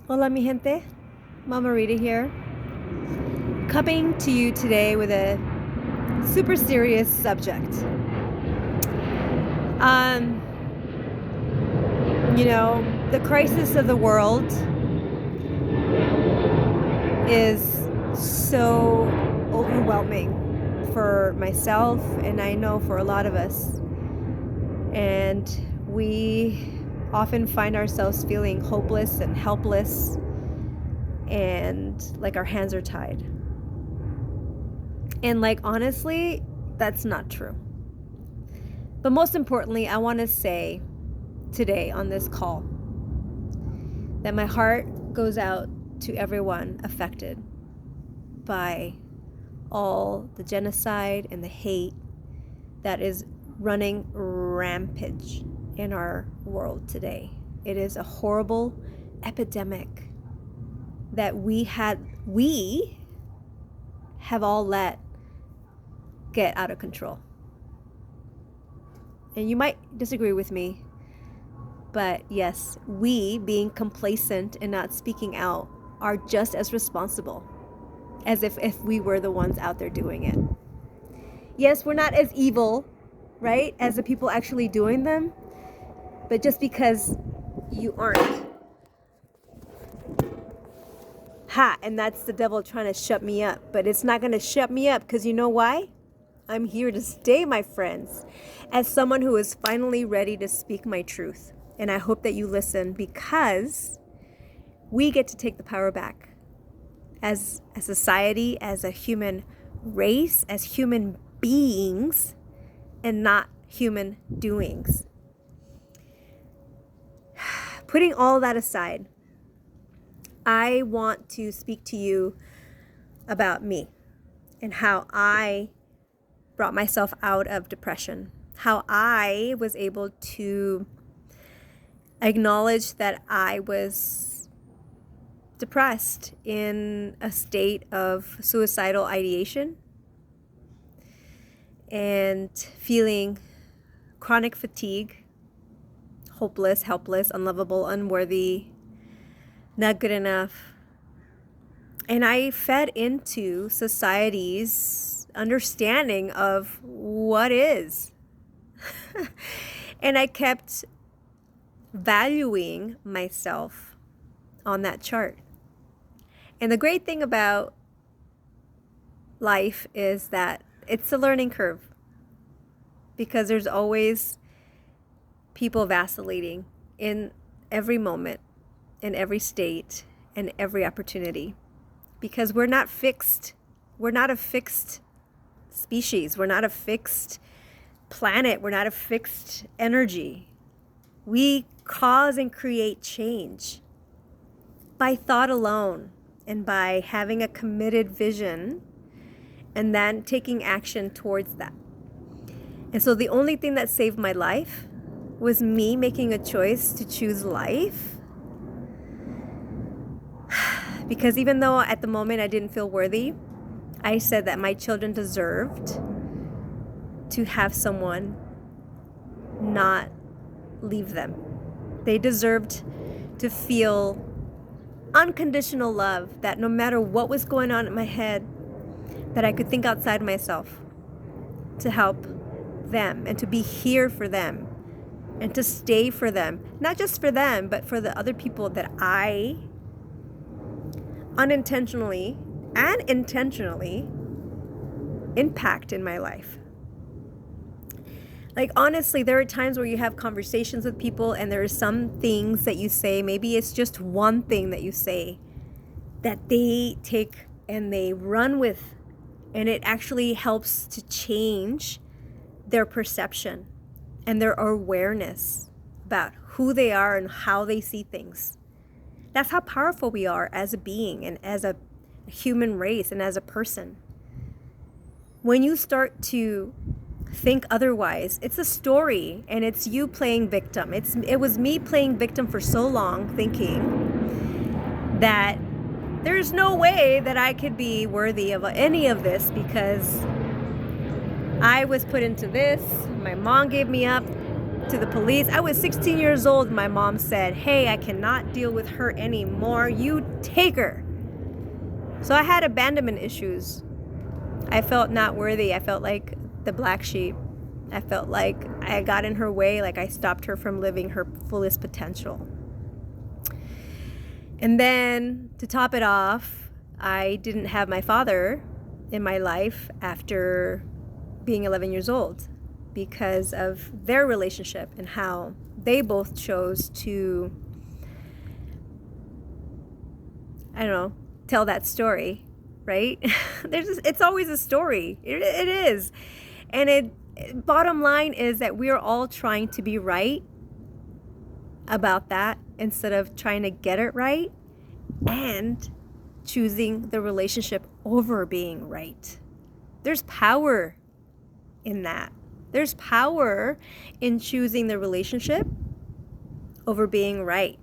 Hola mi gente, Mama Rita here, coming to you today with a super serious subject. Um, the crisis of the world is so overwhelming for myself, and I know for a lot of us. And we often find ourselves feeling hopeless and helpless and like our hands are tied. And honestly, that's not true. But most importantly, I want to say today on this call that my heart goes out to everyone affected by all the genocide and the hate that is running rampage in our world today. It is a horrible epidemic that we have all let get out of control. And you might disagree with me, but yes, we being complacent and not speaking out are just as responsible as if we were the ones out there doing it. Yes, we're not as evil, right, as the people actually doing them, but just because you aren't. And that's the devil trying to shut me up, but it's not going to shut me up because you know why? I'm here to stay, my friends, as someone who is finally ready to speak my truth. And I hope that you listen because we get to take the power back as a society, as a human race, as human beings, and not human doings. Putting all that aside, I want to speak to you about me and how I brought myself out of depression, how I was able to acknowledge that I was depressed in a state of suicidal ideation and feeling chronic fatigue, hopeless, helpless, unlovable, unworthy, not good enough. And I fed into society's understanding of what is. And I kept valuing myself on that chart. And the great thing about life is that it's a learning curve because there's always people vacillating in every moment, in every state, and every opportunity. Because we're not fixed. We're not a fixed species. We're not a fixed planet. We're not a fixed energy. We cause and create change by thought alone and by having a committed vision and then taking action towards that. And so the only thing that saved my life was me making a choice to choose life. Because even though at the moment I didn't feel worthy, I said that my children deserved to have someone not leave them. They deserved to feel unconditional love, that no matter what was going on in my head, that I could think outside myself to help them and to be here for them and to stay for them. Not just for them, but for the other people that I unintentionally and intentionally impact in my life. Honestly, there are times where you have conversations with people and there are some things that you say, maybe it's just one thing that you say that they take and they run with, and it actually helps to change their perception and their awareness about who they are and how they see things. That's how powerful we are as a being and as a human race and as a person. When you start to think otherwise, it's a story and it's you playing victim. It was me playing victim for so long, thinking that there's no way that I could be worthy of any of this because I was put into this, my mom gave me up, to the police. I was 16 years old. My mom said, hey, I cannot deal with her anymore. You take her. So I had abandonment issues. I felt not worthy. I felt like the black sheep. I felt like I got in her way, like I stopped her from living her fullest potential. And then to top it off, I didn't have my father in my life after being 11 years old because of their relationship and how they both chose to, I don't know, tell that story, right? It's always a story. It is. And bottom line is that we are all trying to be right about that instead of trying to get it right and choosing the relationship over being right. There's power in that. There's power in choosing the relationship over being right,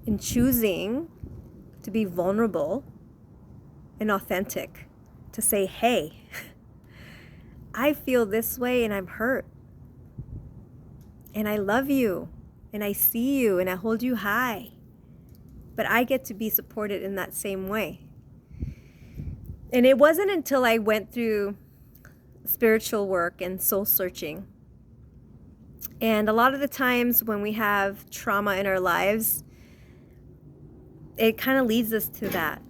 in choosing to be vulnerable and authentic, to say, hey, I feel this way and I'm hurt. And I love you and I see you and I hold you high. But I get to be supported in that same way. And it wasn't until I went through spiritual work and soul searching. And a lot of the times when we have trauma in our lives, it kind of leads us to that,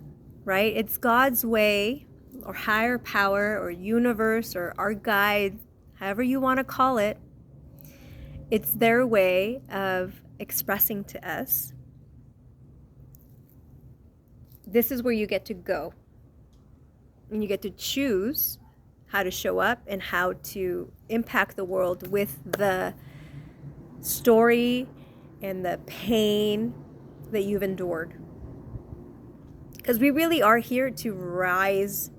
right? It's God's way, or higher power, or universe, or our guide, however you want to call it. It's their way of expressing to us, this is where you get to go. And you get to choose how to show up and how to impact the world with the story and the pain that you've endured. Because we really are here to rise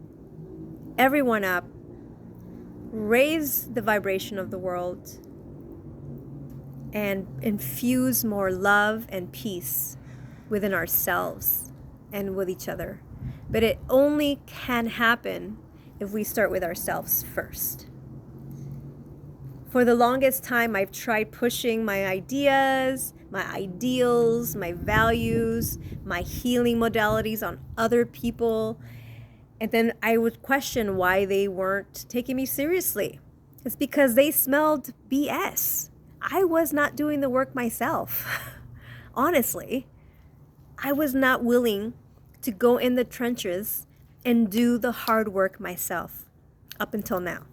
everyone up, raise the vibration of the world, and infuse more love and peace within ourselves and with each other. But it only can happen if we start with ourselves first. For the longest time, I've tried pushing my ideas, my ideals, my values, my healing modalities on other people. And then I would question why they weren't taking me seriously. It's because they smelled BS. I was not doing the work myself. Honestly, I was not willing to go in the trenches and do the hard work myself up until now.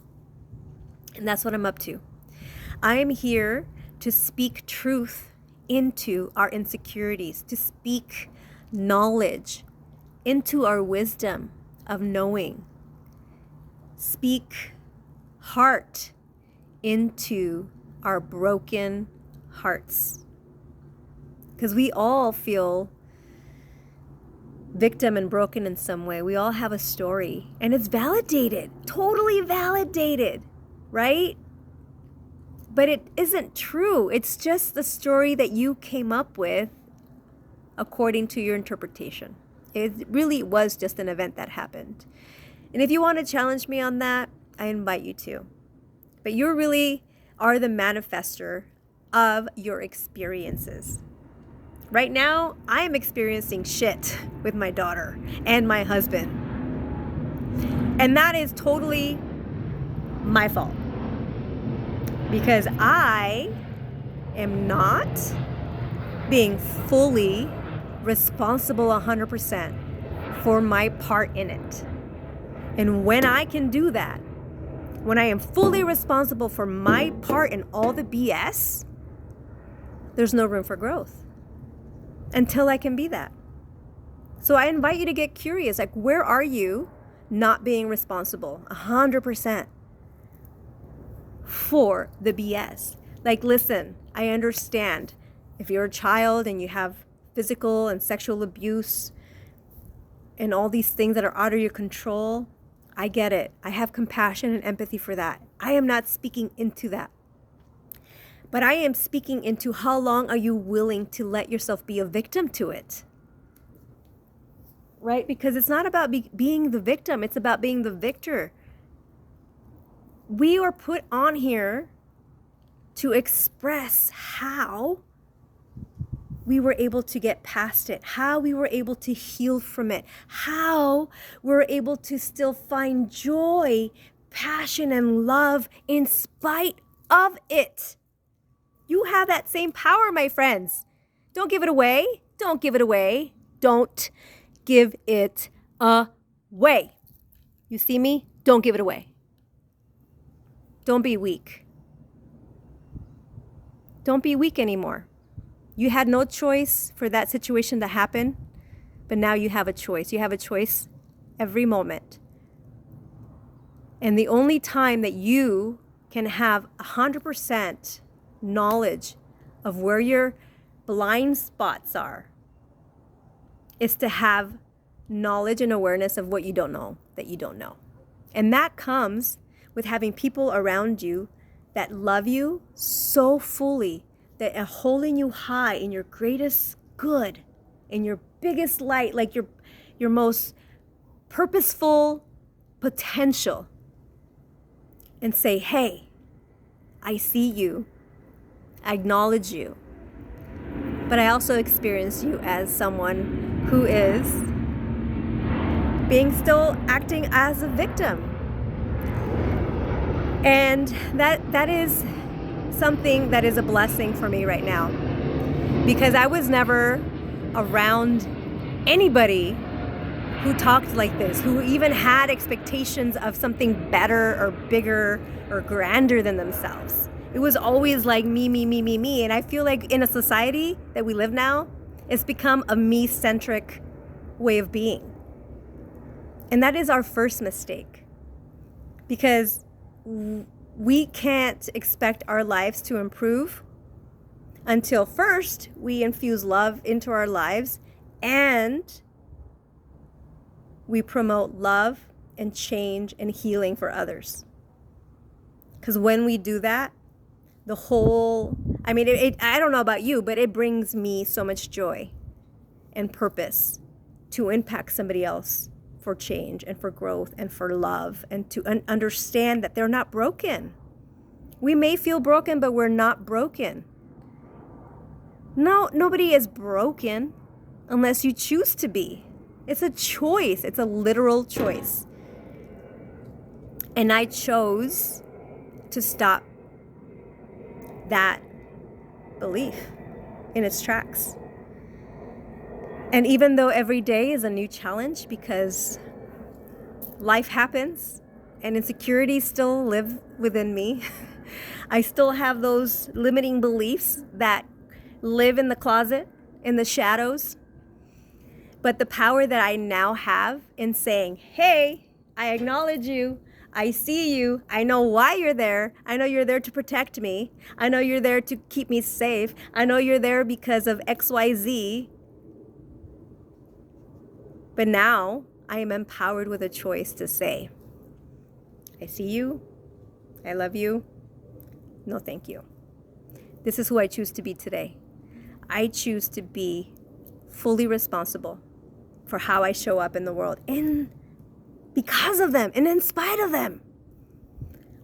And that's what I'm up to. I am here to speak truth into our insecurities, to speak knowledge into our wisdom of knowing. Speak heart into our broken hearts. Because we all feel victim and broken in some way. We all have a story, and it's validated, totally validated, right? But it isn't true. It's just the story that you came up with according to your interpretation. It really was just an event that happened. And if you want to challenge me on that, I invite you to. But you really are the manifester of your experiences. Right now, I am experiencing shit with my daughter and my husband. And that is totally my fault. Because I am not being fully responsible 100% for my part in it. And when I can do that, when I am fully responsible for my part in all the BS, there's no room for growth until I can be that. So I invite you to get curious, like, where are you not being responsible 100% for the BS? Like, listen, I understand if you're a child and you have physical and sexual abuse and all these things that are out of your control, I get it. I have compassion and empathy for that. I am not speaking into that. But I am speaking into how long are you willing to let yourself be a victim to it? Right? Because it's not about being the victim. It's about being the victor. We are put on here to express how we were able to get past it, how we were able to heal from it, how we're able to still find joy, passion, and love in spite of it. You have that same power, my friends. Don't give it away. Don't give it away. Don't give it away. You see me? Don't give it away. Don't be weak. Don't be weak anymore. You had no choice for that situation to happen, but now you have a choice. You have a choice every moment. And the only time that you can have 100% knowledge of where your blind spots are is to have knowledge and awareness of what you don't know that you don't know. And that comes with having people around you that love you so fully, that are holding you high in your greatest good, in your biggest light, like your most purposeful potential, and say, hey, I see you, I acknowledge you, but I also experience you as someone who is still acting as a victim. And that is something that is a blessing for me right now, because I was never around anybody who talked like this, who even had expectations of something better or bigger or grander than themselves. It was always like me, me, me, me, me. And I feel like in a society that we live now, it's become a me-centric way of being. And that is our first mistake, because we can't expect our lives to improve until first we infuse love into our lives and we promote love and change and healing for others. Because when we do that, I don't know about you, but it brings me so much joy and purpose to impact somebody else for change and for growth and for love, and to understand that they're not broken. We may feel broken, but we're not broken. No, nobody is broken unless you choose to be. It's a choice. It's a literal choice. And I chose to stop that belief in its tracks. And even though every day is a new challenge, because life happens and insecurities still live within me, I still have those limiting beliefs that live in the closet, in the shadows. But the power that I now have in saying, hey, I acknowledge you, I see you, I know why you're there, I know you're there to protect me, I know you're there to keep me safe, I know you're there because of XYZ. But now I am empowered with a choice to say, I see you, I love you, no thank you. This is who I choose to be today. I choose to be fully responsible for how I show up in the world, and because of them and in spite of them.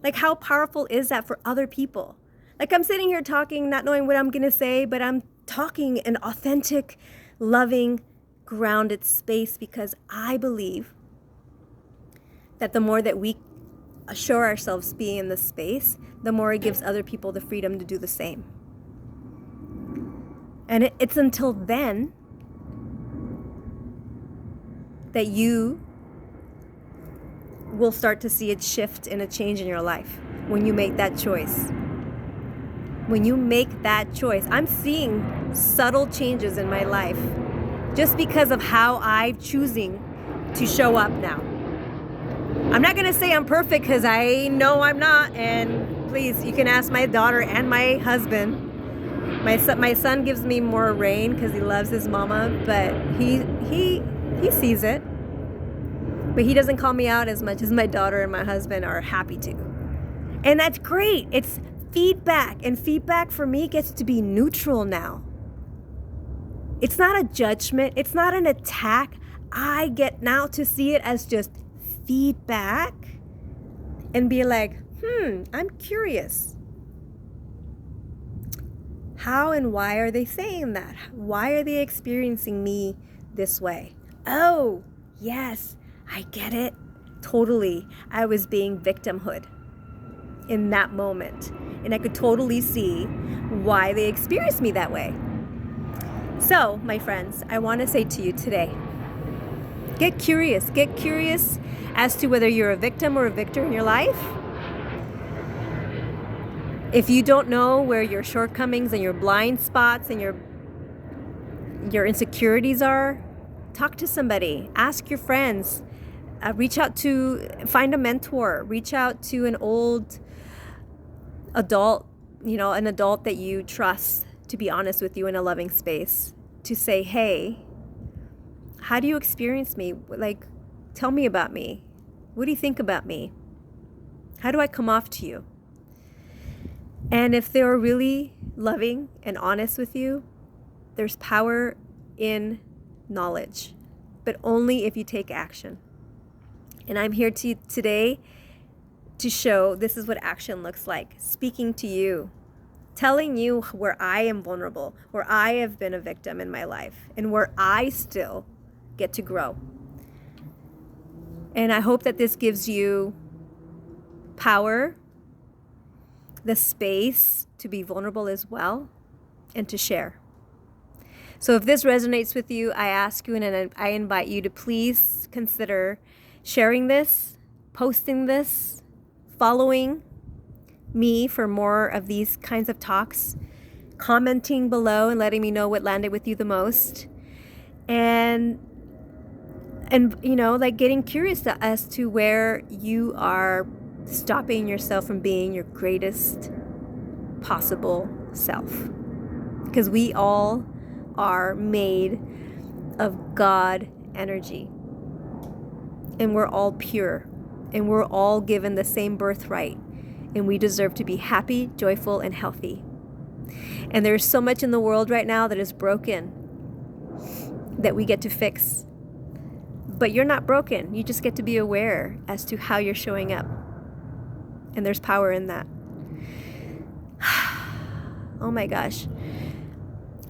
Like, how powerful is that for other people? Like, I'm sitting here talking, not knowing what I'm going to say, but I'm talking an authentic, loving, grounded space, because I believe that the more that we assure ourselves being in this space, the more it gives other people the freedom to do the same. And it's until then that you will start to see a shift and a change in your life when you make that choice. When you make that choice, I'm seeing subtle changes in my life just because of how I'm choosing to show up now. I'm not going to say I'm perfect, because I know I'm not. And please, you can ask my daughter and my husband. My son gives me more reign because he loves his mama, but he sees it. But he doesn't call me out as much as my daughter and my husband are happy to. And that's great. It's feedback. And feedback for me gets to be neutral now. It's not a judgment. It's not an attack. I get now to see it as just feedback and be like, I'm curious. How and why are they saying that? Why are they experiencing me this way? Oh, yes, I get it. Totally. I was being victimhood in that moment. And I could totally see why they experienced me that way. So, my friends, I want to say to you today, get curious. Get curious as to whether you're a victim or a victor in your life. If you don't know where your shortcomings and your blind spots and your insecurities are, talk to somebody. Ask your friends. Find a mentor. Reach out to an old adult, an adult that you trust to be honest with you in a loving space. To say, hey, how do you experience me? Like, tell me about me. What do you think about me? How do I come off to you? And if they're really loving and honest with you, there's power in knowledge, but only if you take action. And I'm here today to show this is what action looks like. Speaking to you, telling you where I am vulnerable, where I have been a victim in my life, and where I still get to grow. And I hope that this gives you power, the space to be vulnerable as well, and to share. So if this resonates with you, I ask you and I invite you to please consider sharing this, posting this, following me for more of these kinds of talks, commenting below and letting me know what landed with you the most, and getting curious as to where you are stopping yourself from being your greatest possible self. Because we all are made of God energy. And we're all pure. And we're all given the same birthright. And we deserve to be happy, joyful, and healthy. And there's so much in the world right now that is broken that we get to fix. But you're not broken. You just get to be aware as to how you're showing up. And there's power in that. Oh my gosh.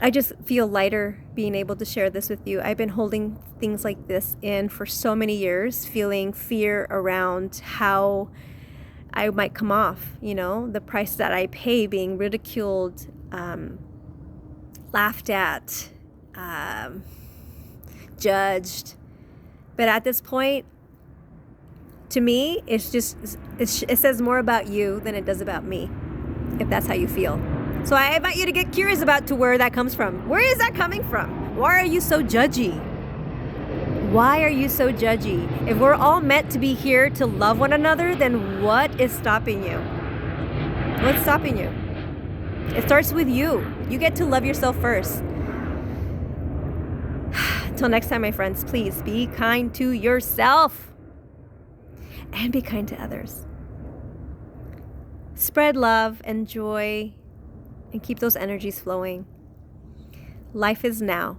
I just feel lighter being able to share this with you. I've been holding things like this in for so many years, feeling fear around how I might come off, the price that I pay, being ridiculed, laughed at, judged. But at this point, to me, it says more about you than it does about me, if that's how you feel. So I invite you to get curious about to where that comes from. Where is that coming from? Why are you so judgy? Why are you so judgy? If we're all meant to be here to love one another, then what is stopping you? What's stopping you? It starts with you. You get to love yourself first. Until next time, my friends, please be kind to yourself and be kind to others. Spread love and joy and keep those energies flowing. Life is now.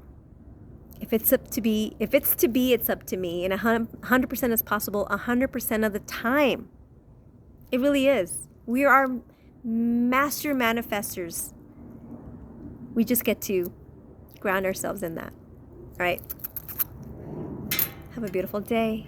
If it's to be, it's up to me. And 100% is possible 100% of the time. It really is. We are master manifestors. We just get to ground ourselves in that. All right. Have a beautiful day.